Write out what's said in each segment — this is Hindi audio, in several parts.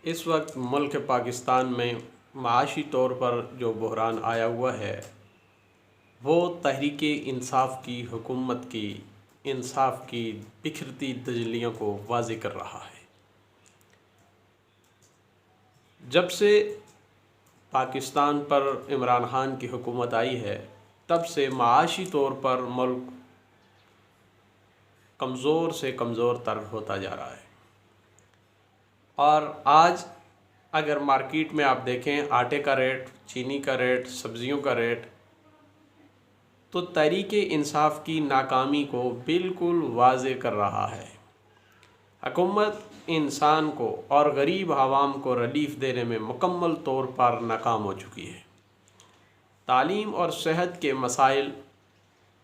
इस वक्त मुल्क पाकिस्तान में माशी तौर पर जो बहरान आया हुआ है वो तहरीक इंसाफ की हुकूमत की इंसाफ की बिखरती तजलियों को वाज़ेह कर रहा है। जब से पाकिस्तान पर इमरान खान की हुकूमत आई है तब से माशी तौर पर मुल्क कमज़ोर से कमज़ोर तर होता जा रहा है। और आज अगर मार्केट में आप देखें आटे का रेट, चीनी का रेट, सब्ज़ियों का रेट, तो तहरीक इंसाफ की नाकामी को बिल्कुल वाज़ेह कर रहा है। हुकूमत इंसान को और गरीब आवाम को रिलीफ देने में मुकम्मल तौर पर नाकाम हो चुकी है। तालीम और सेहत के मसाइल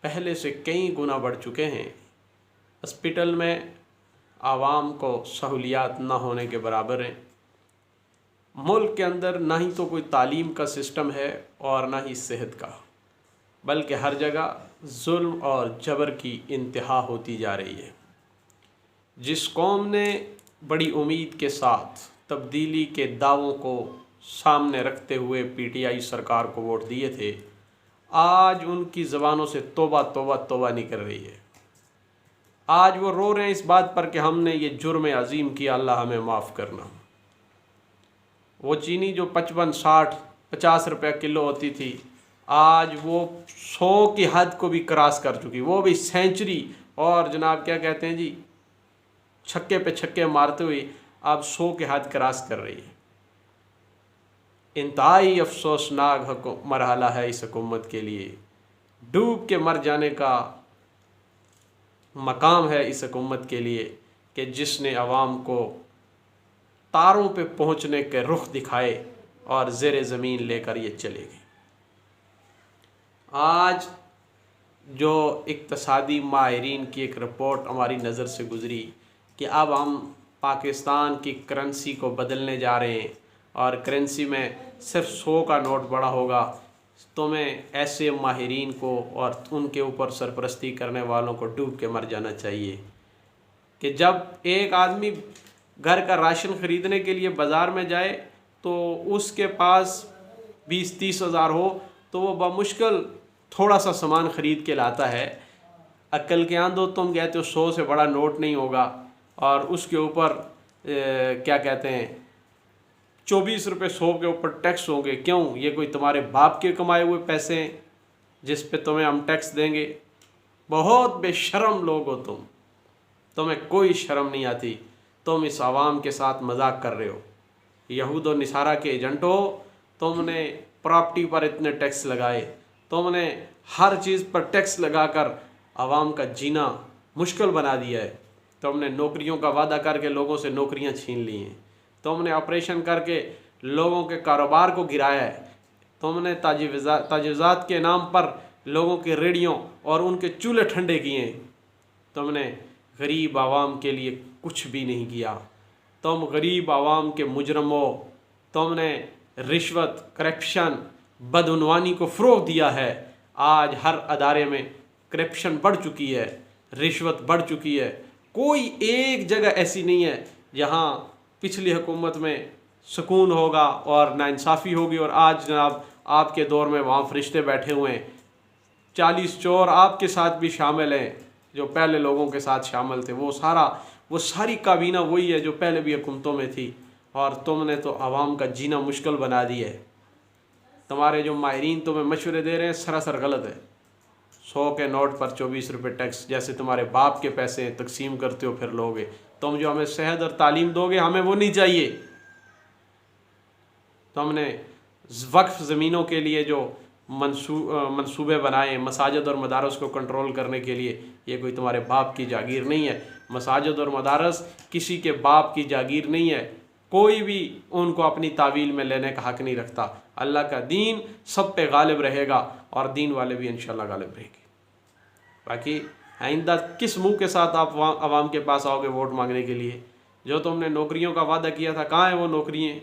पहले से कई गुना बढ़ चुके हैं। हॉस्पिटल में आवाम को सहूलियात ना होने के बराबर हैं। मुल्क के अंदर ना ही तो कोई तालीम का सिस्टम है और ना ही सेहत का, बल्कि हर जगह जुल्म और जबर की इंतहा होती जा रही है। जिस कौम ने बड़ी उम्मीद के साथ तब्दीली के दावों को सामने रखते हुए पीटीआई सरकार को वोट दिए थे, आज उनकी ज़बानों से तौबा तौबा तौबा निकल रही है। आज वो रो रहे हैं इस बात पर कि हमने ये जुर्म अजीम किया, अल्लाह हमें माफ़ करना। वो चीनी जो 55, 60, 50 रुपये किलो होती थी, आज वो 100 की हद को भी क्रॉस कर चुकी, वो भी सेंचुरी। और जनाब क्या कहते हैं जी, छक्के पे छक्के मारते हुए अब 100 के हद क्रॉस कर रही है। इंतहाई अफसोसनाक मरहला है इस हुकूमत के लिए। डूब के मर जाने का मकाम है इस हुकूमत के लिए कि जिसने अवाम को तारों पे पहुंचने के रुख दिखाए और ज़ेर ज़मीन लेकर ये चले गए। आज जो इक़्तिसादी माहिरीन की एक रिपोर्ट हमारी नज़र से गुज़री कि अब हम पाकिस्तान की करेंसी को बदलने जा रहे हैं और करेंसी में सिर्फ 100 का नोट बड़ा होगा, तो मैं ऐसे माहिरीन को और उनके ऊपर सरपरस्ती करने वालों को डूब के मर जाना चाहिए कि जब एक आदमी घर का राशन ख़रीदने के लिए बाज़ार में जाए तो उसके पास 20-30 हज़ार हो तो वो बामुश्किल थोड़ा सा सामान ख़रीद के लाता है। अक्ल के आंधो तुम कहते हो 100 से बड़ा नोट नहीं होगा और उसके ऊपर क्या कहते हैं 24 रुपये 100 के ऊपर टैक्स होंगे। क्यों? ये कोई तुम्हारे बाप के कमाए हुए पैसे हैं जिस पे तुम्हें हम टैक्स देंगे? बहुत बेशर्म लोग हो तुम, तुम्हें कोई शर्म नहीं आती। तुम इस आवाम के साथ मजाक कर रहे हो। यहूद और निसारा के एजेंट हो, तुमने प्रॉपर्टी पर इतने टैक्स लगाए, तुमने हर चीज़ पर टैक्स लगाकर आवाम का जीना मुश्किल बना दिया है। तुमने नौकरियों का वादा करके लोगों से नौकरियां छीन ली हैं। तुमने ऑपरेशन करके लोगों के कारोबार को गिराया है। तुमने ताजवीज़ात के नाम पर लोगों के रेडियों और उनके चूल्हे ठंडे किए हैं। तुमने गरीब आवाम के लिए कुछ भी नहीं किया। तुम गरीब आवाम के मुजरम हो। तुमने रिश्वत, करप्शन, बदउनवानी को फ़रोग़ दिया है। आज हर अदारे में करप्शन बढ़ चुकी है, रिश्वत बढ़ चुकी है। कोई एक जगह ऐसी नहीं है जहाँ पिछली हुकूमत में सुकून होगा और नाइंसाफ़ी होगी और आज जनाब आपके दौर में वहाँ फरिश्ते बैठे हुए हैं। 40 चोर आपके साथ भी शामिल हैं जो पहले लोगों के साथ शामिल थे। वो सारी काबीना वही है जो पहले भी हुकूमतों में थी और तुमने तो आवाम का जीना मुश्किल बना दिया है। तुम्हारे जो माहिरीन तुम्हें मशवरे दे रहे हैं सरासर गलत है। 100 के नोट पर 24 रुपये टैक्स, जैसे तुम्हारे बाप के पैसे तकसीम करते हो फिर लोगे। तुम जो हमें सेहत और तालीम दोगे हमें वो नहीं चाहिए। तुमने वक्फ ज़मीनों के लिए जो मंसूबे बनाए मसाजिद और मदारस को कंट्रोल करने के लिए, ये कोई तुम्हारे बाप की जागीर नहीं है। मसाजिद और मदारस किसी के बाप की जागीर नहीं है। कोई भी उनको अपनी तावील में लेने का हक़ नहीं रखता। अल्लाह का दीन सब पे गालिब रहेगा और दीन वाले भी इंशाल्लाह गालिब रहेंगे। बाकी आइंदा किस मुंह के साथ आप आवाम के पास आओगे वोट मांगने के लिए? जो तुमने नौकरियों का वादा किया था, कहाँ है वो नौकरियाँ?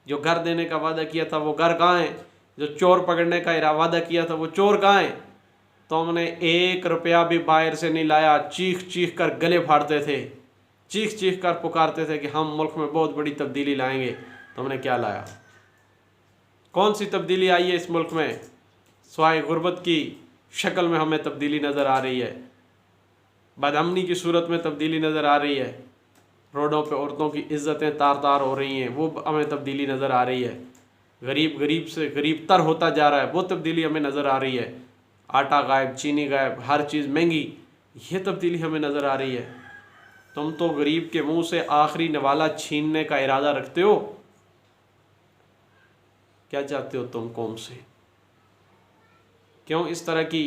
जो घर देने का वादा किया था वो घर कहाँ है? जो चोर पकड़ने का वादा किया था वो चोर कहाँ है? तुमने 1 रुपया भी बाहर से नहीं लाया, चीख चीख कर गले फाड़ते थे चीख चीख कर पुकारते थे कि हम मुल्क में बहुत बड़ी तब्दीली लाएंगे। तो हमने क्या लाया? कौन सी तब्दीली आई है इस मुल्क में? स्वाय गुर्बत की शक्ल में हमें तब्दीली नज़र आ रही है, बदअमनी की सूरत में तब्दीली नज़र आ रही है, रोडों पे औरतों की इज़्ज़तें तार तार हो रही हैं, वो हमें तब्दीली नज़र आ रही है। गरीब गरीब से गरीब तर होता जा रहा है, वो तब्दीली हमें नज़र आ रही है। आटा गायब, चीनी गायब, हर चीज़ महंगी, ये तब्दीली हमें नज़र आ रही है। तुम तो गरीब के मुंह से आखिरी नवाला छीनने का इरादा रखते हो। क्या चाहते हो तुम कौम से? क्यों इस तरह की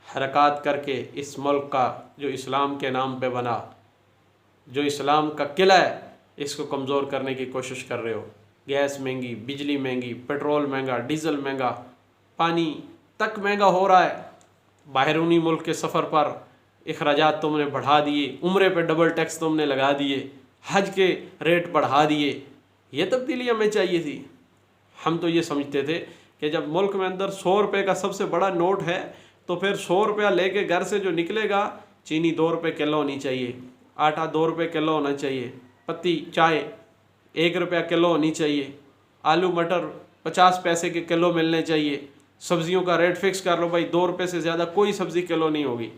हरकत करके इस मुल्क का जो इस्लाम के नाम पे बना, जो इस्लाम का किला है, इसको कमज़ोर करने की कोशिश कर रहे हो? गैस महंगी, बिजली महंगी, पेट्रोल महंगा, डीज़ल महंगा, पानी तक महंगा हो रहा है। बाहरूनी मुल्क के सफ़र पर अखराजात तुमने बढ़ा दिए, उम्रे पे डबल टैक्स तुमने लगा दिए, हज के रेट बढ़ा दिए। ये तब्दीली हमें चाहिए थी। हम तो ये समझते थे कि जब मुल्क में अंदर 100 रुपये का सबसे बड़ा नोट है तो फिर 100 रुपया लेके घर से जो निकलेगा, चीनी 2 रुपये किलो होनी चाहिए, आटा 2 रुपये किलो होना चाहिए, पत्ती चाय 1 रुपया किलो होनी चाहिए, आलू मटर 50 पैसे के किलो मिलने चाहिए, सब्जियों का रेट फिक्स कर लो भाई, 2 रुपये से ज़्यादा कोई सब्ज़ी किलो नहीं होगी।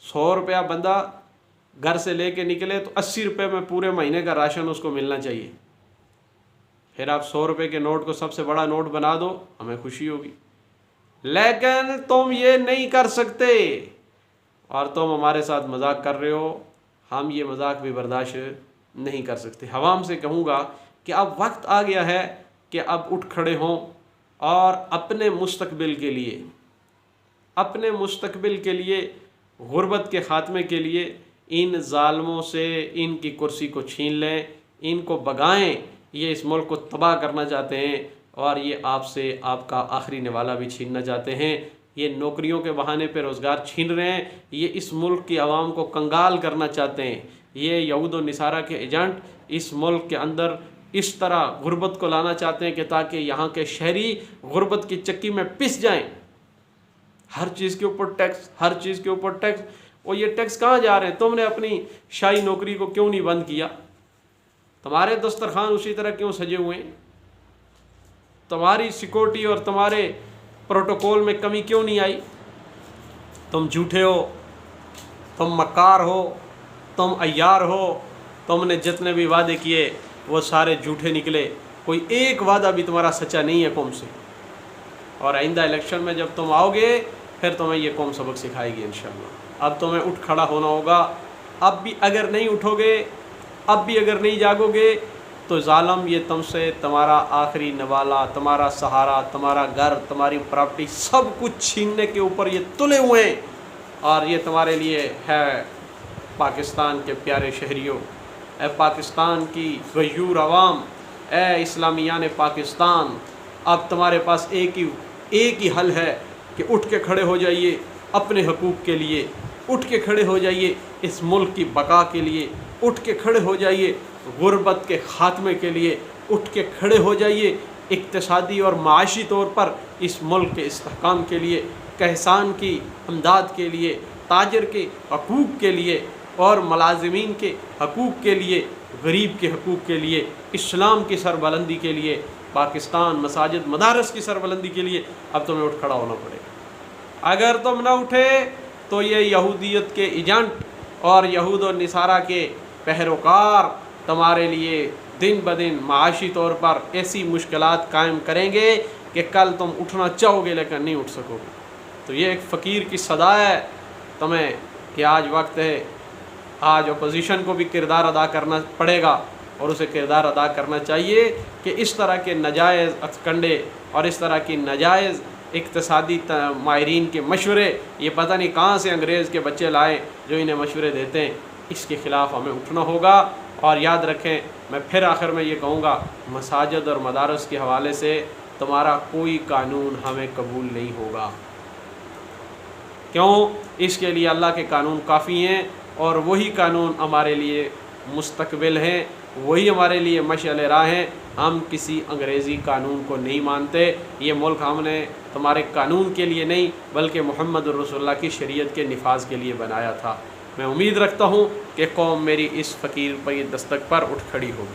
100 रुपया बंदा घर से लेके निकले तो 80 रुपये में पूरे महीने का राशन उसको मिलना चाहिए। फिर आप 100 रुपये के नोट को सबसे बड़ा नोट बना दो, हमें खुशी होगी। लेकिन तुम ये नहीं कर सकते और तुम हमारे साथ मजाक कर रहे हो। हम ये मजाक भी बर्दाश्त नहीं कर सकते। हवाम से कहूँगा कि अब वक्त आ गया है कि अब उठ खड़े हों और अपने मुस्तकबिल के लिए, अपने मुस्तकबिल के लिए, गुर्बत के ख़ात्मे के लिए इन ज़ालिमों से इनकी कुर्सी को छीन लें, इनको भगाएं। ये इस मुल्क को तबाह करना चाहते हैं और ये आपसे आपका आखिरी निवाला भी छीनना चाहते हैं। ये नौकरियों के बहाने पर रोज़गार छीन रहे हैं। ये इस मुल्क की आवाम को कंगाल करना चाहते हैं। ये यहूद और निसारा के एजेंट इस मुल्क के अंदर इस तरह गुर्बत को लाना चाहते हैं कि ताकि यहाँ के शहरी गुर्बत की चक्की में पिस जाएं। हर चीज़ के ऊपर टैक्स, हर चीज़ के ऊपर टैक्स। और ये टैक्स कहाँ जा रहे हैं? तुमने अपनी शाही नौकरी को क्यों नहीं बंद किया? तुम्हारे दस्तरखान उसी तरह क्यों सजे हुए हैं? तुम्हारी सिक्योरिटी और तुम्हारे प्रोटोकॉल में कमी क्यों नहीं आई? तुम झूठे हो, तुम मक्कार हो, तुम अय्यार हो। तुमने जितने भी वादे किए वो सारे झूठे निकले। कोई एक वादा भी तुम्हारा सच्चा नहीं है कौम से। और आइंदा इलेक्शन में जब तुम आओगे फिर तुम्हें ये कौम सबक सिखाएगी इंशाअल्लाह। अब तुम्हें उठ खड़ा होना होगा। अब भी अगर नहीं उठोगे, अब भी अगर नहीं जागोगे तो जालिम ये तुमसे तुम्हारा आखिरी नवाला, तुम्हारा सहारा, तुम्हारा घर, तुम्हारी प्रॉपर्टी सब कुछ छीनने के ऊपर ये तुले हुए हैं। और ये तुम्हारे लिए है पाकिस्तान के प्यारे शहरियों, ए पाकिस्तान की गयूर अवाम, ए इस्लामियान पाकिस्तान, अब तुम्हारे पास एक ही हल है कि उठ के खड़े हो जाइए अपने हकूक़ के लिए, उठ के खड़े हो जाइए इस मुल्क की बका के लिए, उठ के खड़े हो जाइए गुर्बत के ख़ात्मे के लिए, उठ के खड़े हो जाइए इक़्तिसादी और माशी तौर पर इस मुल्क के इस्तेहकाम के लिए, कहसान की अमदाद के लिए, ताजर के हकूक़ के लिए और मुलाज़िमीन के हकूक़ के लिए, गरीब के हकूक़ के लिए, इस्लाम की सरबलंदी के लिए, पाकिस्तान मसाजिद मदारस की सरबलंदी के लिए अब तुम्हें उठ खड़ा होना पड़ेगा। अगर तुम ना उठे तो ये यहूदियत के एजेंट और यहूद और निसारा के पहरोकार तुम्हारे लिए दिन ब दिन माशी तौर पर ऐसी मुश्किलात कायम करेंगे कि कल तुम उठना चाहोगे लेकिन नहीं उठ सकोगे। तो ये एक फ़कीर की सदा है तुम्हें कि आज वक्त है, आज अपोजिशन को भी किरदार अदा करना पड़ेगा और उसे किरदार अदा करना चाहिए कि इस तरह के नाजायज़ अतकंडे और इस तरह की नाजायज़ इक़्तिसादी माहिरीन के मशवरे, ये पता नहीं कहाँ से अंग्रेज़ के बच्चे लाए जो इन्हें मशवरे देते हैं, इसके ख़िलाफ़ हमें उठना होगा। और याद रखें, मैं फिर आखिर में ये कहूँगा, मसाजिद और मदारस के हवाले से तुम्हारा कोई कानून हमें कबूल नहीं होगा। क्यों? इसके लिए अल्लाह के कानून काफ़ी हैं और वही कानून हमारे लिए मुस्तकबिल हैं, वही हमारे लिए मशअल राह हैं। हम किसी अंग्रेज़ी कानून को नहीं मानते। ये मुल्क हमने तुम्हारे कानून के लिए नहीं बल्कि मोहम्मद रसूलुल्लाह की शरीयत के निफाज के लिए बनाया था। मैं उम्मीद रखता हूँ कि कौम मेरी इस फ़कीर पर दस्तक पर उठ खड़ी होगी।